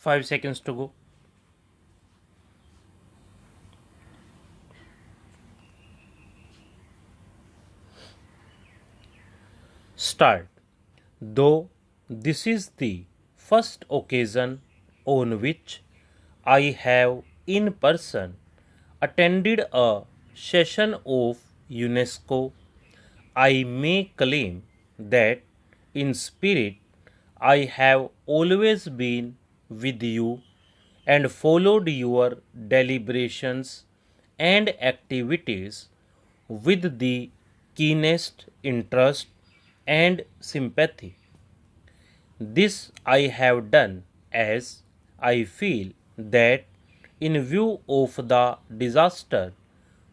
5 seconds to go. Start. Though this is the first occasion on which I have in person attended a session of UNESCO, I may claim that in spirit I have always been with you and followed your deliberations and activities with the keenest interest and sympathy. This I have done as I feel that in view of the disaster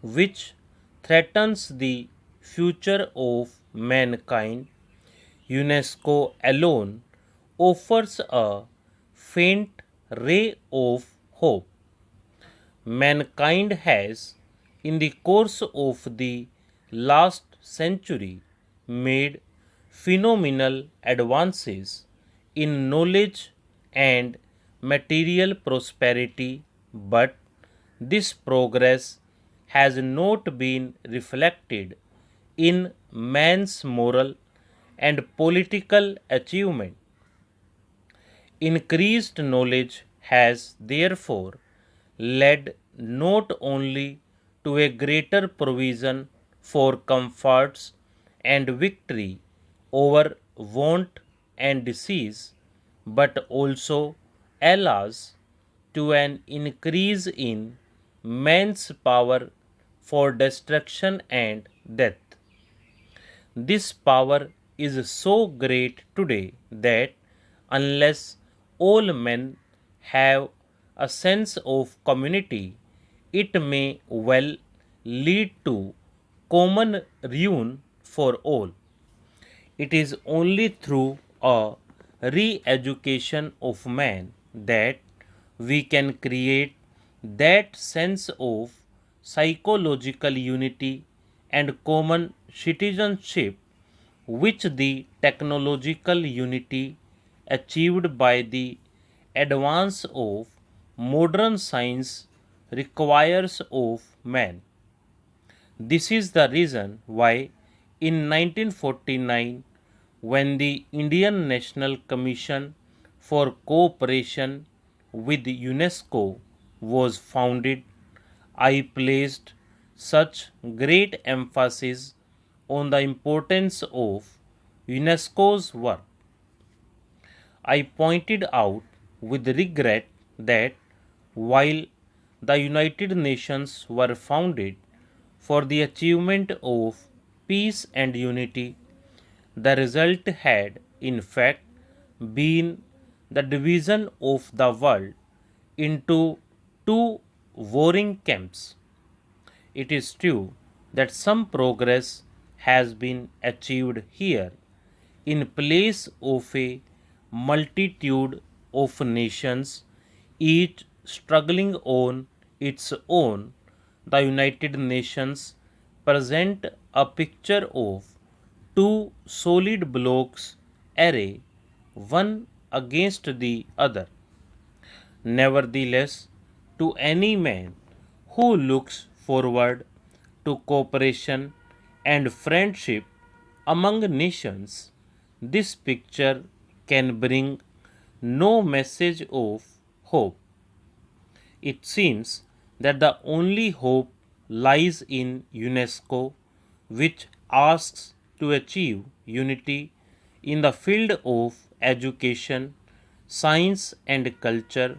which threatens the future of mankind, UNESCO alone offers a faint ray of hope. Mankind has, in the course of the last century, made phenomenal advances in knowledge and material prosperity, but this progress has not been reflected in man's moral and political achievement. Increased knowledge has therefore led not only to a greater provision for comforts and victory over want and disease, but also allows to an increase in man's power for destruction and death. This power is so great today that unless all men have a sense of community, it may well lead to common ruin for all. It is only through a re education of man that we can create that sense of psychological unity and common citizenship which the technological unity achieved by the advance of modern science requires of man. This is the reason why in 1949, when the Indian National Commission for Cooperation with UNESCO was founded, I placed such great emphasis on the importance of UNESCO's work. I pointed out with regret that while the United Nations were founded for the achievement of peace and unity, the result had in fact been the division of the world into two warring camps. It is true that some progress has been achieved here in place of a multitude of nations, each struggling on its own. The United Nations present a picture of two solid blocks array, one against the other. Nevertheless, to any man who looks forward to cooperation and friendship among nations, this picture can bring no message of hope. It seems that the only hope lies in UNESCO, which asks to achieve unity in the field of education, science, and culture,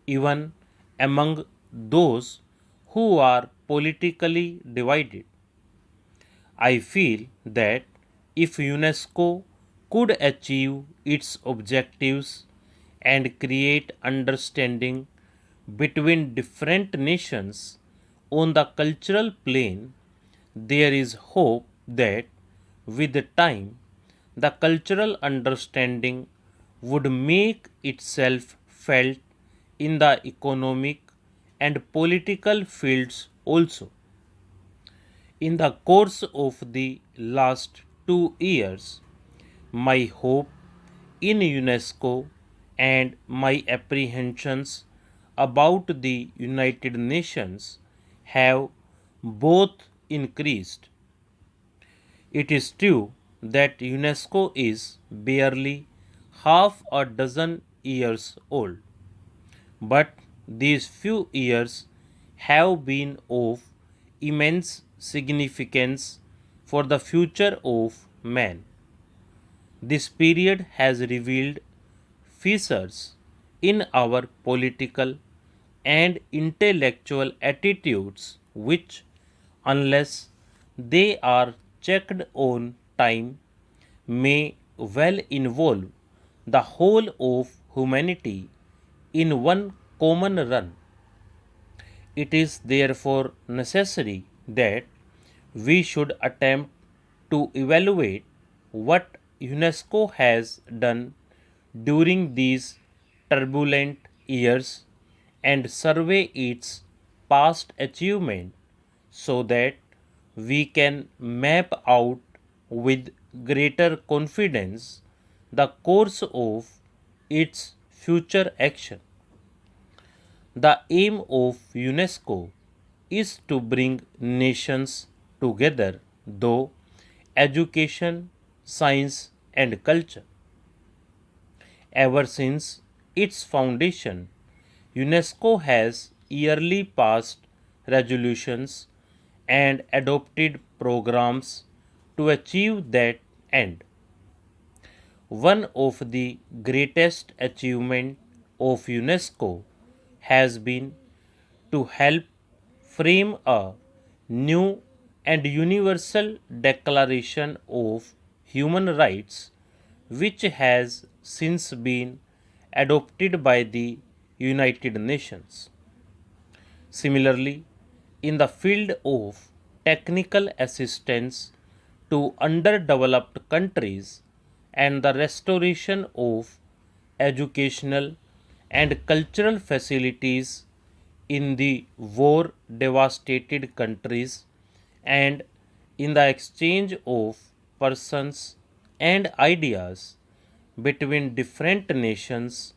even among those who are politically divided. I feel that if UNESCO could achieve its objectives and create understanding between different nations on the cultural plane, there is hope that with time the cultural understanding would make itself felt in the economic and political fields also. In the course of the last 2 years, my hope in UNESCO and my apprehensions about the United Nations have both increased. It is true that UNESCO is barely half a dozen years old, but these few years have been of immense significance for the future of man. This period has revealed fissures in our political and intellectual attitudes, which, unless they are checked on time, may well involve the whole of humanity in one common run. It is therefore necessary that we should attempt to evaluate what UNESCO has done during these turbulent years and survey its past achievement so that we can map out with greater confidence the course of its future action. The aim of UNESCO is to bring nations together through education, science, and culture. Ever since its foundation, UNESCO has yearly passed resolutions and adopted programs to achieve that end. One of the greatest achievements of UNESCO has been to help frame a new and universal declaration of human rights, which has since been adopted by the United Nations. Similarly, in the field of technical assistance to underdeveloped countries and the restoration of educational and cultural facilities in the war devastated countries and in the exchange of persons and ideas between different nations,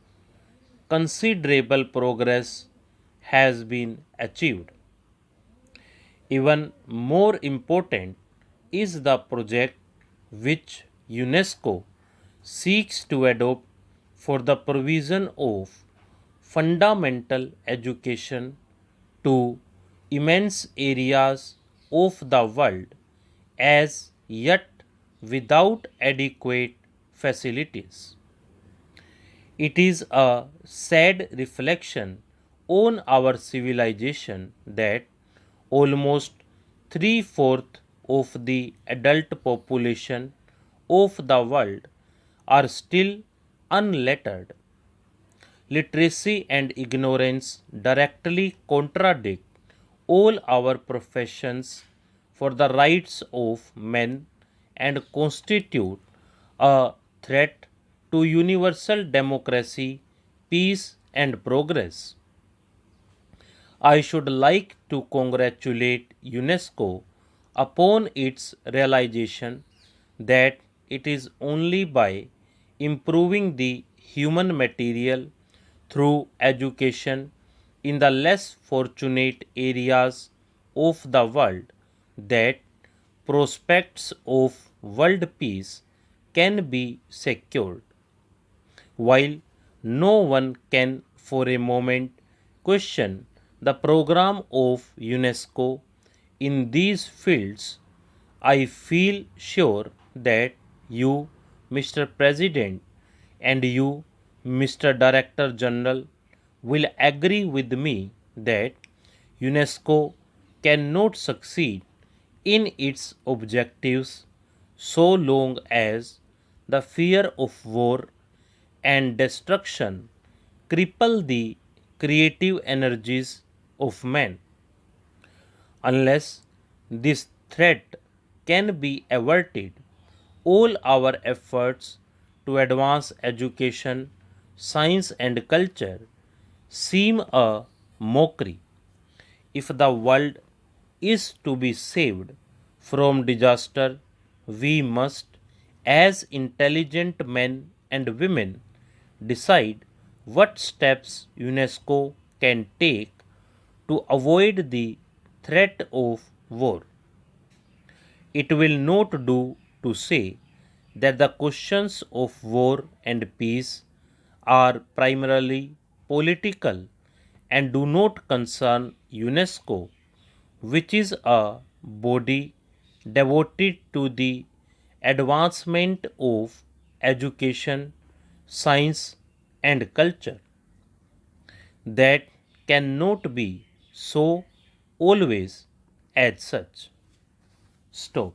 considerable progress has been achieved. Even more important is the project which UNESCO seeks to adopt for the provision of fundamental education to immense areas of the world as yet without adequate facilities. It is a sad reflection on our civilization that almost three-fourths of the adult population of the world are still unlettered. Literacy and ignorance directly contradict all our professions for the rights of men and constitute a threat to universal democracy, peace, and progress. I should like to congratulate UNESCO upon its realization that it is only by improving the human material through education in the less fortunate areas of the world that prospects of world peace can be secured. While no one can for a moment question the program of UNESCO in these fields, I feel sure that you, Mr. President, and you, Mr. Director General, will agree with me that UNESCO cannot succeed in its objectives so long as the fear of war and destruction cripple the creative energies of man. Unless this threat can be averted, all our efforts to advance education, science, and culture seem a mockery. If the world is to be saved from disaster, we must, as intelligent men and women, decide what steps UNESCO can take to avoid the threat of war. It will not do to say that the questions of war and peace are primarily political and do not concern UNESCO, which is a body devoted to the advancement of education, science, and culture. That cannot be so always as such. Stop.